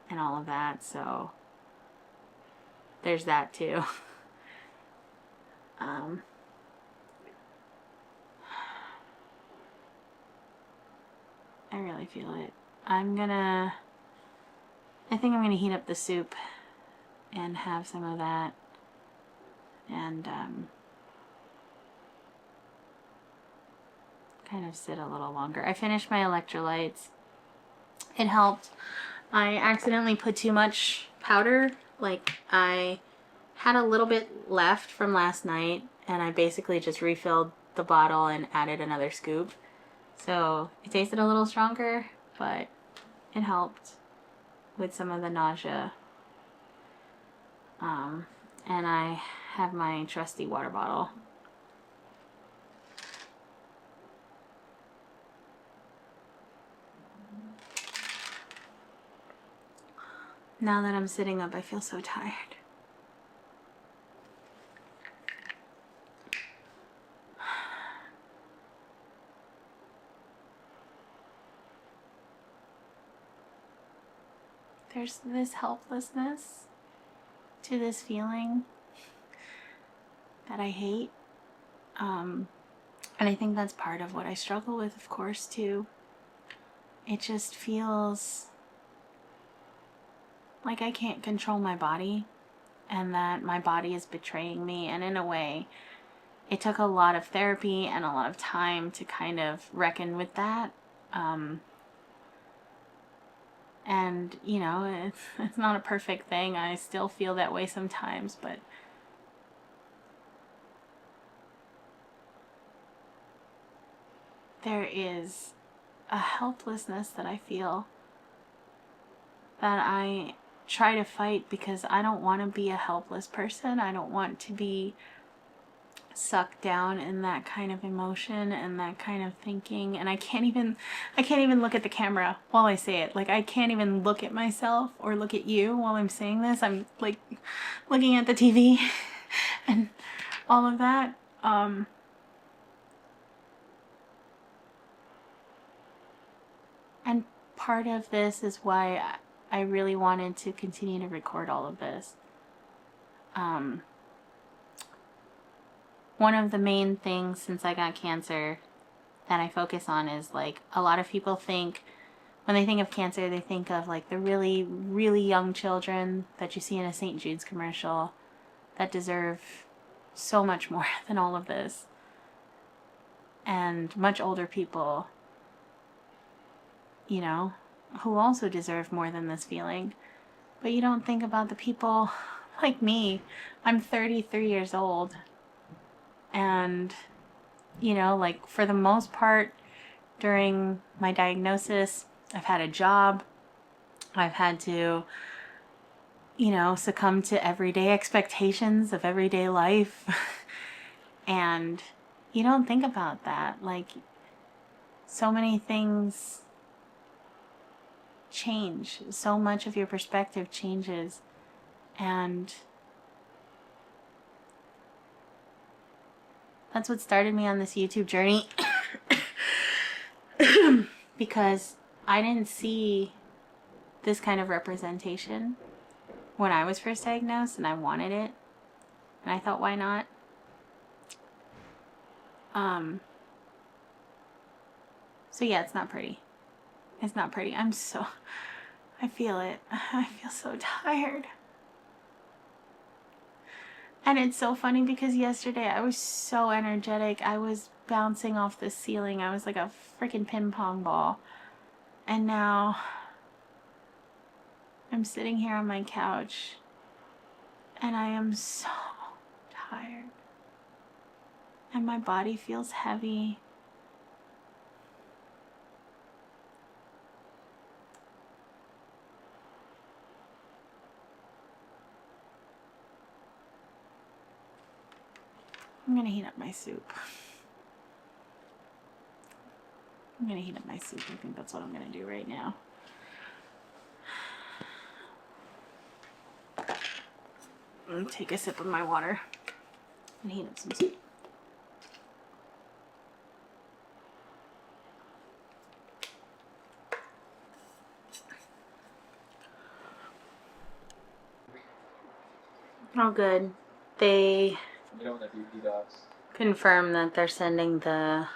and all of that. So there's that too. I really feel it. I think I'm gonna heat up the soup and have some of that, and kind of sit a little longer. I finished my electrolytes. It helped. I accidentally put too much powder. Like, I had a little bit left from last night, and I basically just refilled the bottle and added another scoop. So it tasted a little stronger, but it helped with some of the nausea. And I have my trusty water bottle. Now that I'm sitting up, I feel so tired. There's this helplessness to this feeling that I hate. And I think that's part of what I struggle with, of course, too. It just feels like I can't control my body. and that my body is betraying me. And in a way, it took a lot of therapy and a lot of time to kind of reckon with that. And, you know, it's not a perfect thing. I still feel that way sometimes, but there is a helplessness that I feel that I try to fight, because I don't want to be a helpless person. I don't want to be sucked down in that kind of emotion and that kind of thinking. And I can't even look at the camera while I say it. Like, I can't even look at myself or look at you while I'm saying this. I'm like looking at the TV and all of that. And part of this is why I really wanted to continue to record all of this. One of the main things since I got cancer that I focus on is, like, a lot of people think, when they think of cancer, they think of like the really, really young children that you see in a St. Jude's commercial that deserve so much more than all of this. And much older people, you know, who also deserve more than this feeling. But you don't think about the people like me. I'm 33 years old. And, you know, like, for the most part, during my diagnosis, I've had a job. I've had to, you know, succumb to everyday expectations of everyday life. And you don't think about that. Like, so many things change. So much of your perspective changes. And that's what started me on this YouTube journey. Because I didn't see this kind of representation when I was first diagnosed, and I wanted it. And I thought, why not? So yeah, it's not pretty. It's not pretty. I feel it. I feel so tired. And it's so funny because yesterday I was so energetic. I was bouncing off the ceiling. I was like a freaking ping pong ball. And now I'm sitting here on my couch and I am so tired. And my body feels heavy. I'm gonna heat up my soup. I think that's what I'm gonna do right now. I'm gonna take a sip of my water and heat up some soup. Oh, good. They confirmed that they're sending the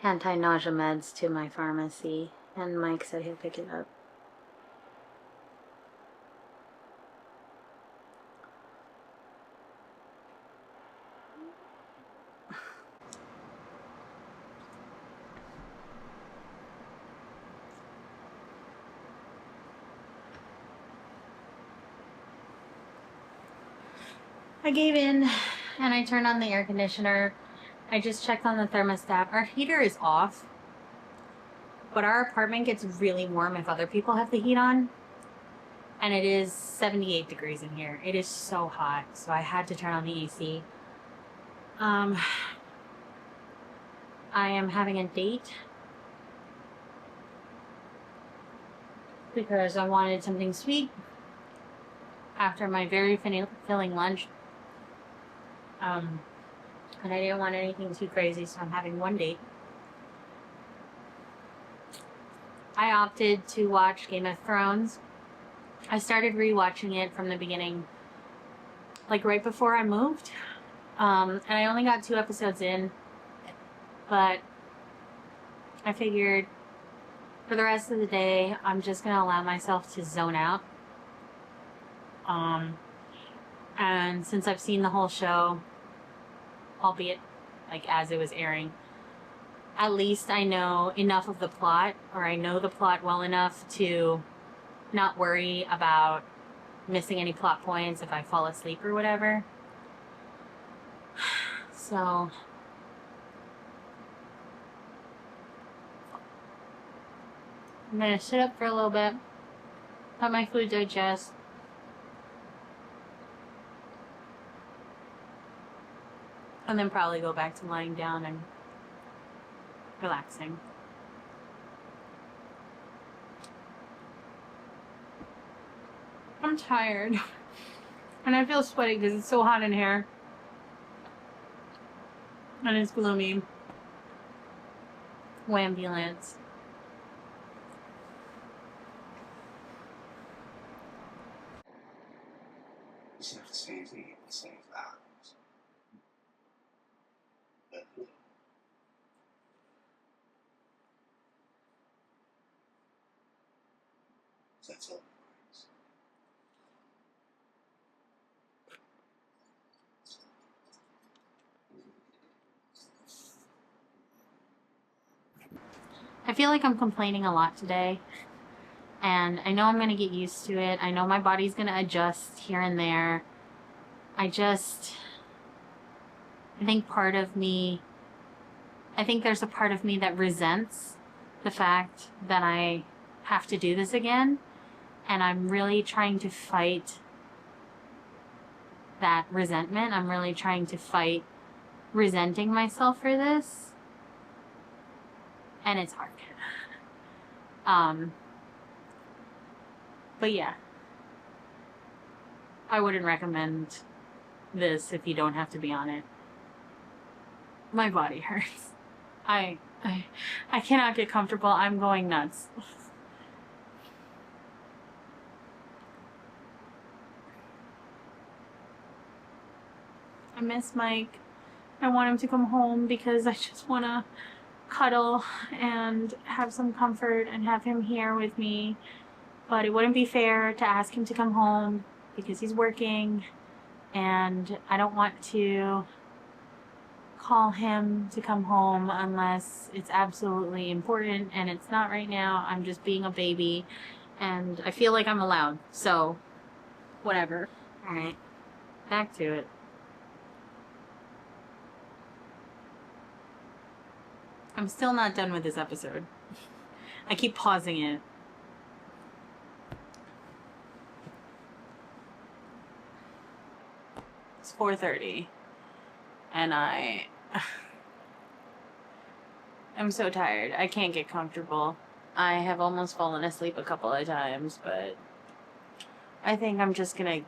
anti-nausea meds to my pharmacy, and Mike said he'll pick it up. I gave in and I turned on the air conditioner. I just checked on the thermostat. Our heater is off, but our apartment gets really warm if other people have the heat on. And it is 78 degrees in here. It is so hot, so I had to turn on the AC. I am having a date because I wanted something sweet after my very filling lunch. And I didn't want anything too crazy, so I'm having one date. I opted to watch Game of Thrones. I started rewatching it from the beginning, like right before I moved. And I only got 2 episodes in, but I figured for the rest of the day, I'm just going to allow myself to zone out. And since I've seen the whole show, albeit like as it was airing, at least I know enough of the plot, or I know the plot well enough to not worry about missing any plot points if I fall asleep or whatever. So I'm gonna sit up for a little bit, let my food digest, and then probably go back to lying down and relaxing. I'm tired. And I feel sweaty because it's so hot in here. And it's gloomy. Wambulance. It's not easy to say that. But that's all. I feel like I'm complaining a lot today. And I know I'm going to get used to it. I know my body's going to adjust here and there. I think there's a part of me that resents the fact that I have to do this again. And I'm really trying to fight that resentment. I'm really trying to fight resenting myself for this. And it's hard. But yeah. I wouldn't recommend this if you don't have to be on it. My body hurts. I cannot get comfortable. I'm going nuts. I miss Mike. I want him to come home because I just want to cuddle and have some comfort and have him here with me. But it wouldn't be fair to ask him to come home because he's working, and I don't want to call him to come home unless it's absolutely important, and it's not right now. I'm just being a baby and I feel like I'm allowed, so whatever. All right, back to it. I'm still not done with this episode. I keep pausing it. It's 4:30 and I'm so tired. I can't get comfortable. I have almost fallen asleep a couple of times, but I think I'm just gonna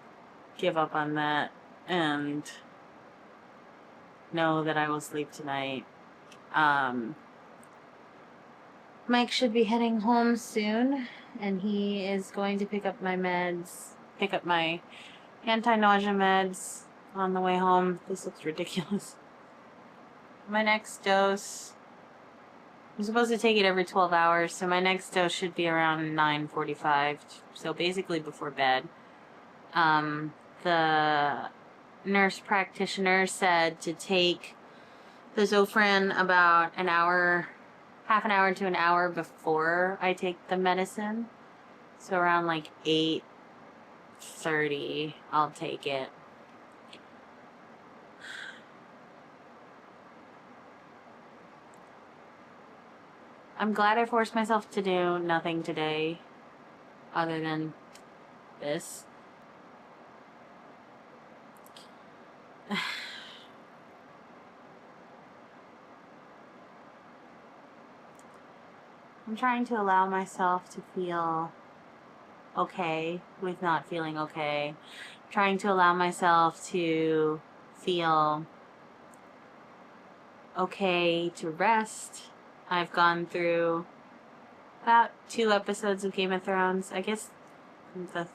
give up on that and know that I will sleep tonight. Mike should be heading home soon, and he is going to pick up my anti-nausea meds on the way home. This looks ridiculous. My next dose, I'm supposed to take it every 12 hours, so my next dose should be around 9:45, so basically before bed. The nurse practitioner said to take the Zofran about half an hour to an hour before I take the medicine. So around like 8:30, I'll take it. I'm glad I forced myself to do nothing today other than this. I'm trying to allow myself to feel okay with not feeling okay. I'm trying to allow myself to feel okay to rest. I've gone through about 2 episodes of Game of Thrones. I guess the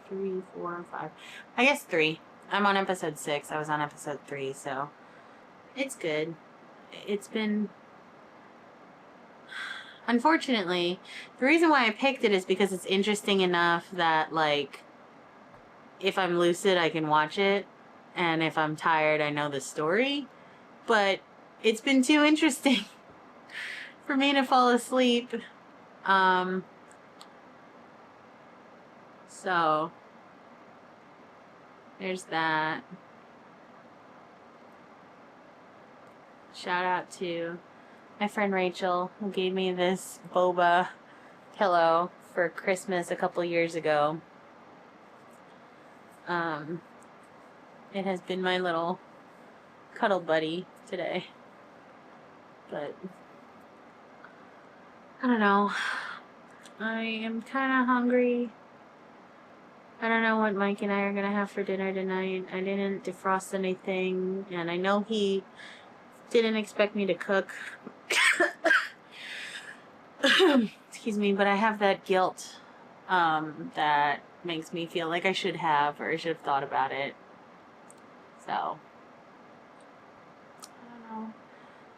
3, 4, 5. I guess 3. I'm on episode 6. I was on episode 3, so it's good. It's been... Unfortunately, the reason why I picked it is because it's interesting enough that, like, if I'm lucid, I can watch it. And if I'm tired, I know the story. But it's been too interesting for me to fall asleep. So there's that. Shout out to my friend Rachel, who gave me this boba pillow for Christmas a couple years ago. It has been my little cuddle buddy today. But I don't know. I am kind of hungry. I don't know what Mike and I are gonna have for dinner tonight. I didn't defrost anything, and I know he didn't expect me to cook. Excuse me, but I have that guilt that makes me feel like I should have, or I should have thought about it. So I don't know.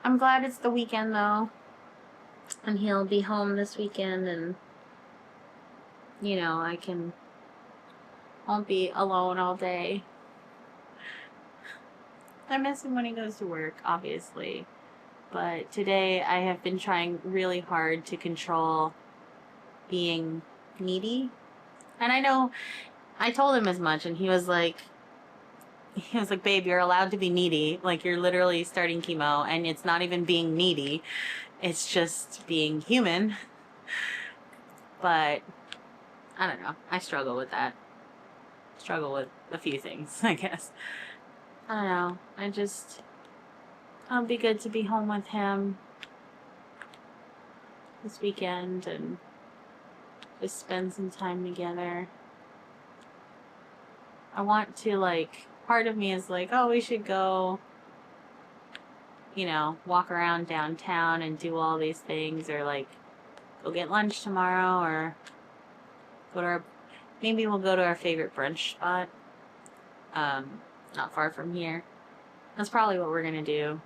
I'm glad it's the weekend though, and he'll be home this weekend, and you know, won't be alone all day. I miss him when he goes to work, obviously. But today I have been trying really hard to control being needy. And I know I told him as much, and he was like, babe, you're allowed to be needy. Like, you're literally starting chemo, and it's not even being needy. It's just being human. But I don't know. I struggle with that. Struggle with a few things, I guess. I don't know. It'll be good to be home with him this weekend and just spend some time together. I want to, like, part of me is like, oh, we should go, you know, walk around downtown and do all these things, or like go get lunch tomorrow, or maybe we'll go to our favorite brunch spot, not far from here. That's probably what we're gonna do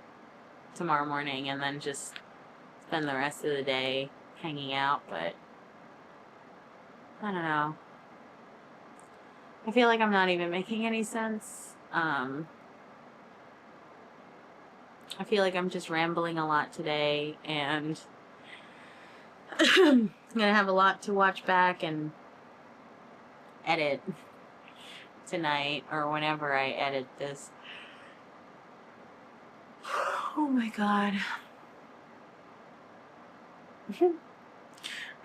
tomorrow morning, and then just spend the rest of the day hanging out. But I don't know. I feel like I'm not even making any sense. I feel like I'm just rambling a lot today, and I'm gonna have a lot to watch back and edit tonight, or whenever I edit this. Oh my god.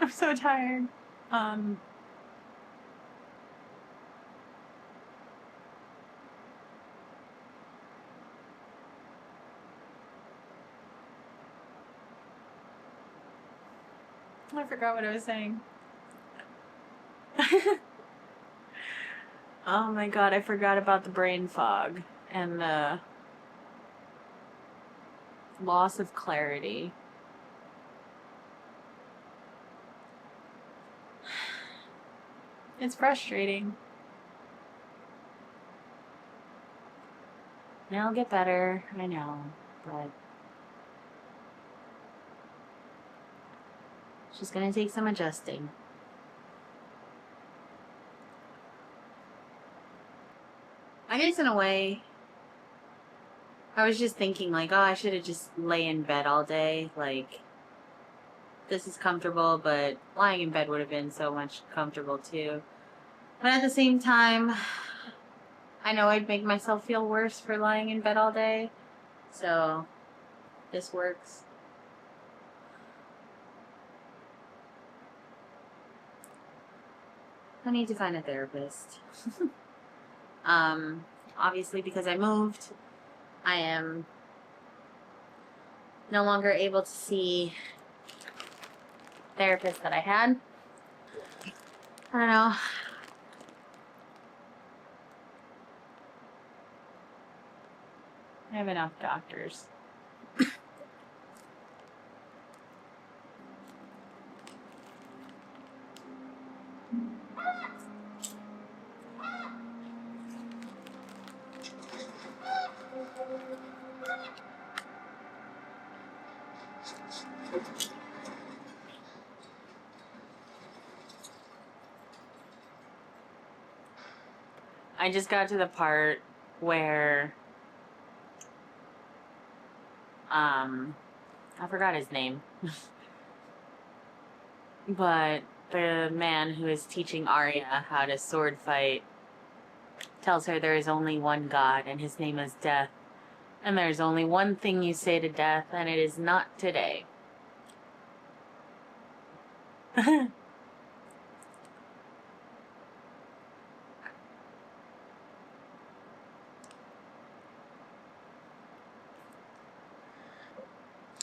I'm so tired. I forgot what I was saying. Oh my god, I forgot about the brain fog and the loss of clarity. It's frustrating. And it'll get better, I know, but it's just gonna take some adjusting. I guess in a way, I was just thinking like, oh, I should have just lay in bed all day. Like, this is comfortable, but lying in bed would have been so much comfortable too. But at the same time, I know I'd make myself feel worse for lying in bed all day. So, this works. I need to find a therapist. Obviously because I moved, I am no longer able to see therapists that I had. I don't know. I have enough doctors. I just got to the part where I forgot his name. But the man who is teaching Arya how to sword fight tells her there is only one God, and his name is Death. And there's only one thing you say to Death, and it is not today.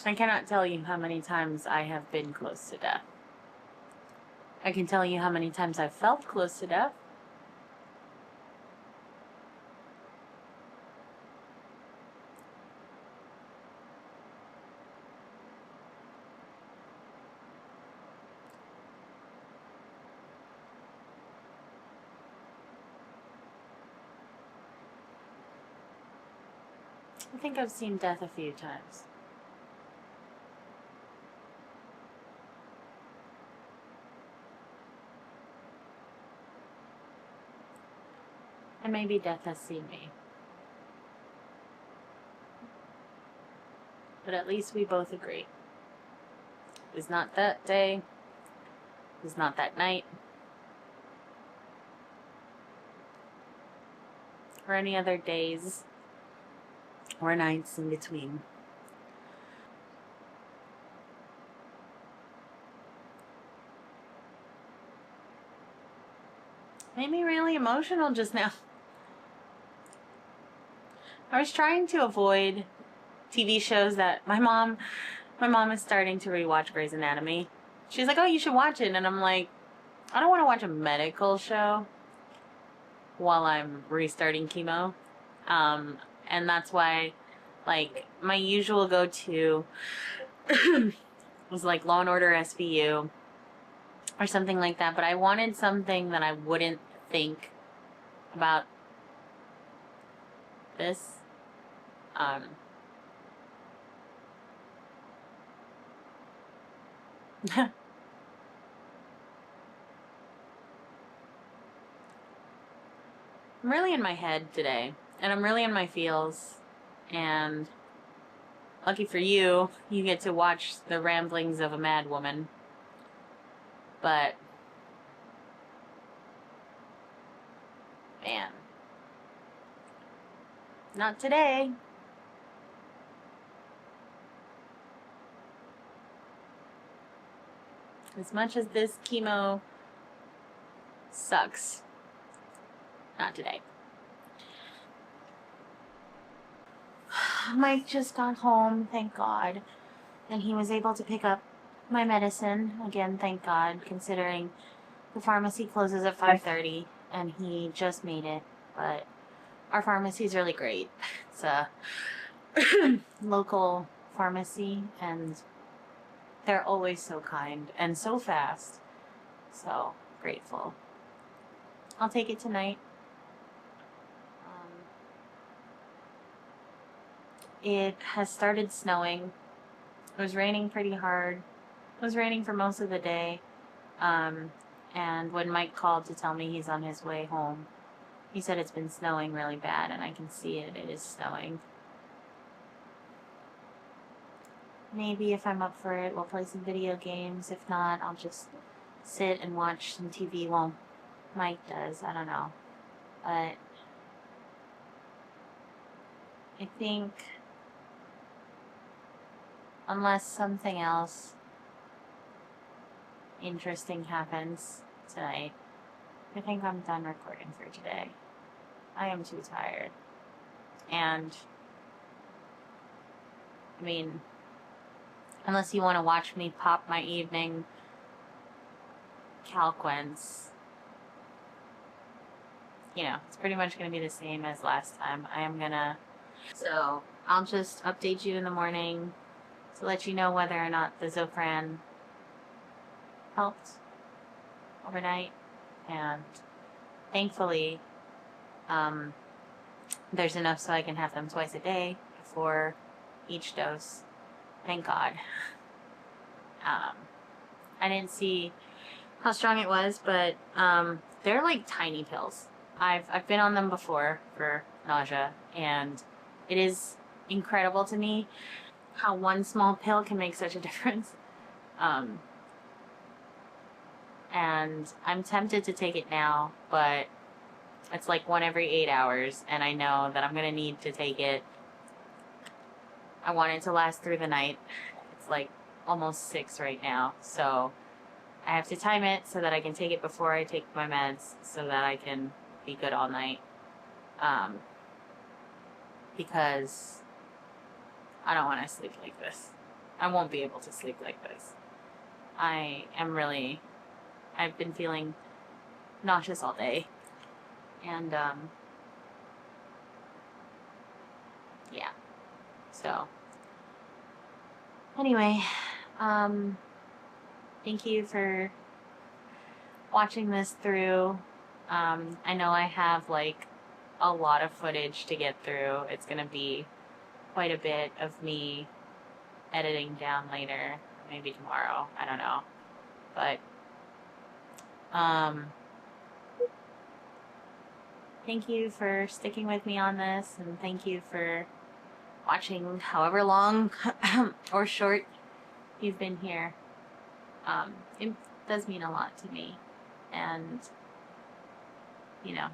I cannot tell you how many times I have been close to death. I can tell you how many times I've felt close to death. I think I've seen death a few times. And maybe death has seen me. But at least we both agree. It was not that day. It was not that night. Or any other days or nights in between. Made me really emotional just now. I was trying to avoid TV shows that my mom is starting to rewatch Grey's Anatomy. She's like, oh, you should watch it. And I'm like, I don't want to watch a medical show while I'm restarting chemo. And that's why, like, my usual go-to was like Law and Order SVU or something like that. But I wanted something that I wouldn't think about this. I'm really in my head today, and I'm really in my feels, and lucky for you, you get to watch the ramblings of a mad woman. But man, not today. As much as this chemo sucks, not today. Mike just got home, thank God, and he was able to pick up my medicine. Again, thank God, considering the pharmacy closes at 5:30, and he just made it. But our pharmacy is really great. It's a local pharmacy, and they're always so kind and so fast. So grateful. I'll take it tonight. It has started snowing. It was raining pretty hard. It was raining for most of the day. And when Mike called to tell me he's on his way home, he said it's been snowing really bad, and I can see it. It is snowing. Maybe if I'm up for it, we'll play some video games. If not, I'll just sit and watch some TV while Mike does. I don't know. But I think unless something else interesting happens tonight, I think I'm done recording for today. I am too tired. And I mean, unless you want to watch me pop my evening calquence, you know, it's pretty much going to be the same as last time. So I'll just update you in the morning to let you know whether or not the Zofran helped overnight. And thankfully, there's enough so I can have them twice a day for each dose. Thank God. I didn't see how strong it was, but they're like tiny pills. I've been on them before for nausea, and it is incredible to me how one small pill can make such a difference. And I'm tempted to take it now, but it's like one every 8 hours, and I know that I'm gonna need to take it. I want it to last through the night. It's like almost 6 right now, so I have to time it so that I can take it before I take my meds, so that I can be good all night. Because I don't want to sleep like this. I won't be able to sleep like this. I've been feeling nauseous all day. And, yeah. So, anyway, thank you for watching this through. I know I have, like, a lot of footage to get through. It's gonna be quite a bit of me editing down later, maybe tomorrow, I don't know. But, thank you for sticking with me on this, and thank you for watching however long or short you've been here. It does mean a lot to me, and, you know,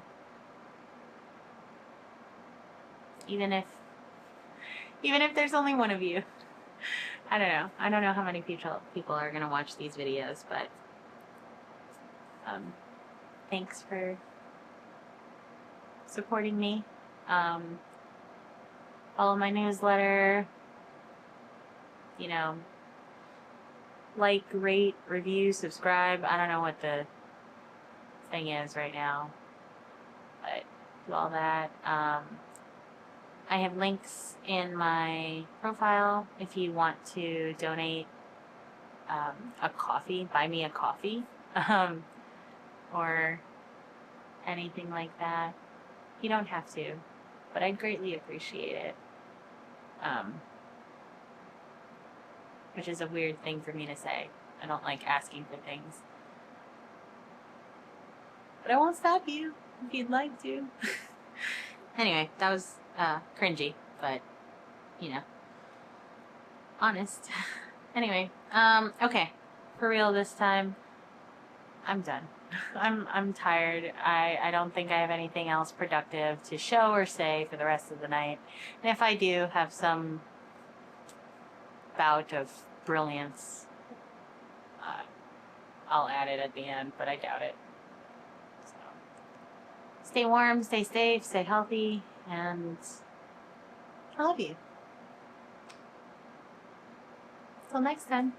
even if there's only one of you, I don't know how many people are gonna watch these videos, but thanks for supporting me. Follow my newsletter, you know, like, rate, review, subscribe. I don't know what the thing is right now, but do all that. I have links in my profile if you want to donate a coffee, buy me a coffee, or anything like that. You don't have to, but I'd greatly appreciate it. Which is a weird thing for me to say. I don't like asking for things. But I won't stop you if you'd like to. Anyway, that was cringy, but, you know, honest. Anyway, okay. For real this time, I'm done. I'm tired. I don't think I have anything else productive to show or say for the rest of the night. And if I do have some bout of brilliance, I'll add it at the end, but I doubt it. So, stay warm, stay safe, stay healthy, and I love you. Till next time.